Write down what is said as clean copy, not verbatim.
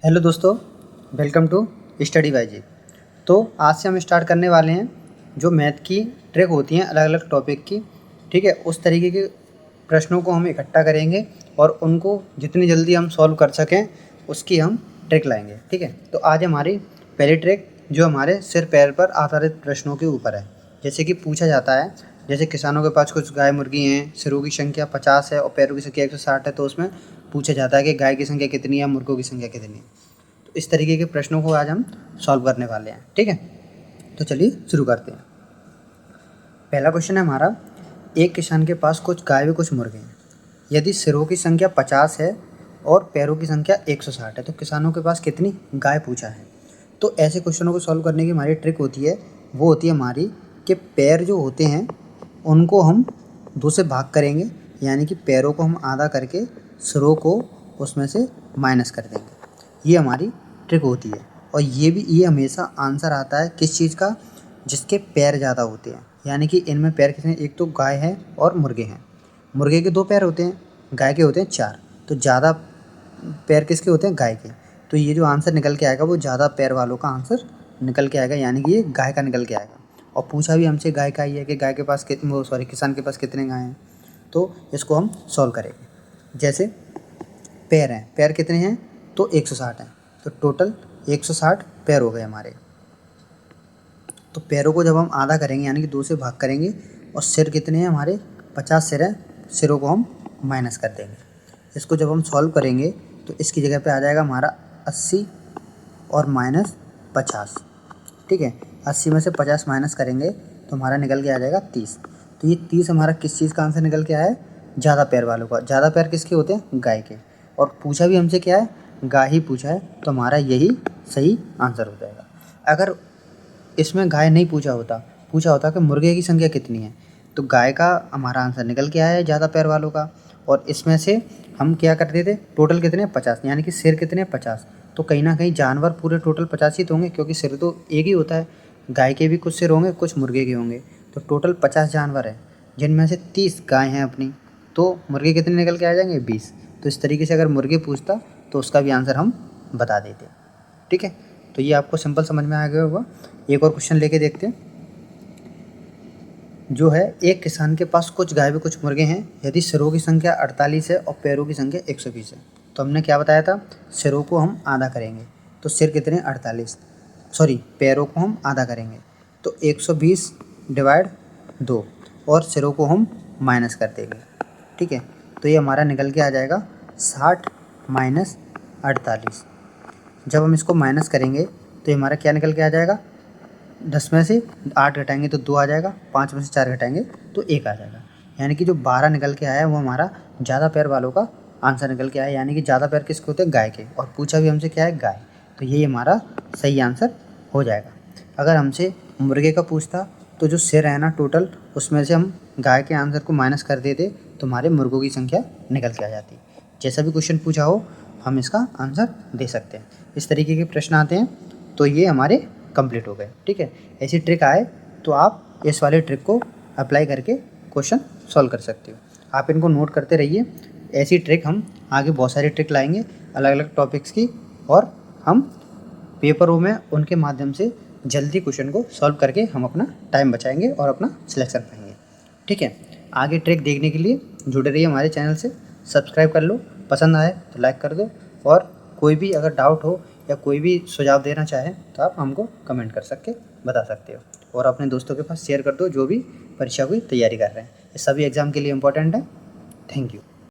Hello दोस्तों, welcome to study bye जी। तो आज से हम स्टार्ट करने वाले हैं जो मैथ की ट्रिक होती हैं अलग अलग टॉपिक की। ठीक है, उस तरीके के प्रश्नों को हम इकट्ठा करेंगे और उनको जितनी जल्दी हम सॉल्व कर सकें उसकी हम ट्रिक लाएंगे। ठीक है, तो आज हमारी पहली ट्रिक जो हमारे सिर पैर पर आधारित प्रश्नों के ऊपर है। जैसे कि पूछा जाता है, जैसे किसानों के पास कुछ गाय मुर्गी हैं, सिरों की संख्या 50 है और पैरों की संख्या 160 है, तो उसमें पूछा जाता है कि गाय की संख्या कितनी है, मुर्गों की संख्या कितनी है। तो इस तरीके के प्रश्नों को आज हम सॉल्व करने वाले हैं। ठीक है, तो चलिए शुरू करते हैं। पहला क्वेश्चन है हमारा, एक किसान के पास कुछ गाय व कुछ मुर्गे हैं। यदि सिरों की संख्या 50 है और पैरों की संख्या 160 है तो किसानों के पास कितनी गाय पूछा है। तो ऐसे क्वेश्चनों को सॉल्व करने की हमारी ट्रिक होती है, वो होती है हमारी कि पैर जो होते हैं उनको हम 2 से भाग करेंगे, यानी कि पैरों को हम आधा करके सिरों को उसमें से माइनस कर देंगे। ये हमारी ट्रिक होती है। और ये हमेशा आंसर आता है किस चीज़ का, जिसके पैर ज़्यादा होते हैं। यानी कि इनमें पैर कितने, एक तो गाय है और मुर्गे हैं। मुर्गे के 2 पैर होते हैं, गाय के होते हैं 4। तो ज़्यादा पैर किसके होते हैं, गाय के। तो ये जो आंसर निकल के आएगा वो ज़्यादा पैर वालों का आंसर निकल के आएगा, यानी कि ये गाय का निकल के आएगा। और पूछा भी हमसे गाय का ही है कि गाय के पास किसान के पास कितने गाय हैं। तो इसको हम सॉल्व करेंगे। जैसे पैर हैं, पैर कितने हैं, तो 160 हैं। तो टोटल 160 पैर हो गए हमारे। तो पैरों को जब हम आधा करेंगे यानी कि 2 से भाग करेंगे, और सिर कितने हैं हमारे, 50 सिर हैं, सिरों को हम माइनस कर देंगे। इसको जब हम सॉल्व करेंगे तो इसकी जगह पे आ जाएगा हमारा 80 और माइनस 50। ठीक है, 80 में से 50 माइनस करेंगे तो हमारा निकल के आ जाएगा 30। तो ये 30 हमारा किस चीज़ का आंसर निकल के आया है, ज़्यादा पैर वालों का। ज़्यादा पैर किसके होते हैं, गाय के। और पूछा भी हमसे क्या है, गाय ही पूछा है, तो हमारा यही सही आंसर हो जाएगा। अगर इसमें गाय नहीं पूछा होता कि मुर्गे की संख्या कितनी है, तो गाय का हमारा आंसर निकल के आया है ज़्यादा पैर वालों का। और इसमें से हम क्या करते थे, टोटल कितने 50, यानी कि सिर कितने 50। तो कहीं ना कहीं जानवर पूरे टोटल 50 ही तो होंगे, क्योंकि सिर तो एक ही होता है। गाय के भी कुछ सिर होंगे, कुछ मुर्गे के होंगे। तो टोटल 50 जानवर हैं, जिनमें से 30 गाय हैं अपनी। तो मुर्गे कितने निकल के आ जाएंगे, 20। तो इस तरीके से अगर मुर्गे पूछता तो उसका भी आंसर हम बता देते। ठीक है, तो ये आपको सिंपल समझ में आ गया होगा। एक और क्वेश्चन लेके देखते हैं, जो है एक किसान के पास कुछ गाय व कुछ मुर्गे हैं। यदि सिरों की संख्या 48 है और पैरों की संख्या 120 है। तो हमने क्या बताया था, सिरों को हम आधा करेंगे। तो सिर कितने 48, सॉरी पैरों को हम आधा करेंगे तो 120 डिवाइड 2, और सिरों को हम माइनस कर देंगे। ठीक है, तो ये हमारा निकल के आ जाएगा 60 माइनस 48। जब हम इसको माइनस करेंगे तो ये हमारा क्या निकल के आ जाएगा, 10 में से 8 घटाएंगे तो 2 आ जाएगा, 5 में से 4 घटाएंगे तो 1 आ जाएगा। यानी कि जो 12 निकल के आया है वो हमारा ज़्यादा पैर वालों का आंसर निकल के आया है। यानी कि ज़्यादा पैर किसके होते हैं, गाय के। और पूछा भी हमसे क्या है, गाय। तो यही हमारा सही आंसर हो जाएगा। अगर हमसे मुर्गे का पूछता तो जो सिर है ना टोटल, उसमें से हम गाय के आंसर को माइनस कर देते तो हमारे मुर्गों की संख्या निकल के आ जाती। जैसा भी क्वेश्चन पूछा हो हम इसका आंसर दे सकते हैं। इस तरीके के प्रश्न आते हैं, तो ये हमारे कंप्लीट हो गए। ठीक है, ऐसी ट्रिक आए तो आप इस वाले ट्रिक को अप्लाई करके क्वेश्चन सॉल्व कर सकते हो। आप इनको नोट करते रहिए। ऐसी ट्रिक हम आगे बहुत सारी ट्रिक लाएंगे अलग अलग टॉपिक्स की, और हम पेपरों में उनके माध्यम से जल्दी क्वेश्चन को सॉल्व करके हम अपना टाइम बचाएंगे और अपना सिलेक्शन पाएंगे। ठीक है, आगे ट्रिक देखने के लिए जुड़े रहिए हमारे चैनल से। सब्सक्राइब कर लो, पसंद आए तो लाइक कर दो, और कोई भी अगर डाउट हो या कोई भी सुझाव देना चाहे तो आप हमको कमेंट कर सकते बता सकते हो। और अपने दोस्तों के पास शेयर कर दो जो भी परीक्षा की तैयारी कर रहे हैं। ये सभी एग्ज़ाम के लिए इम्पोर्टेंट है। Thank you.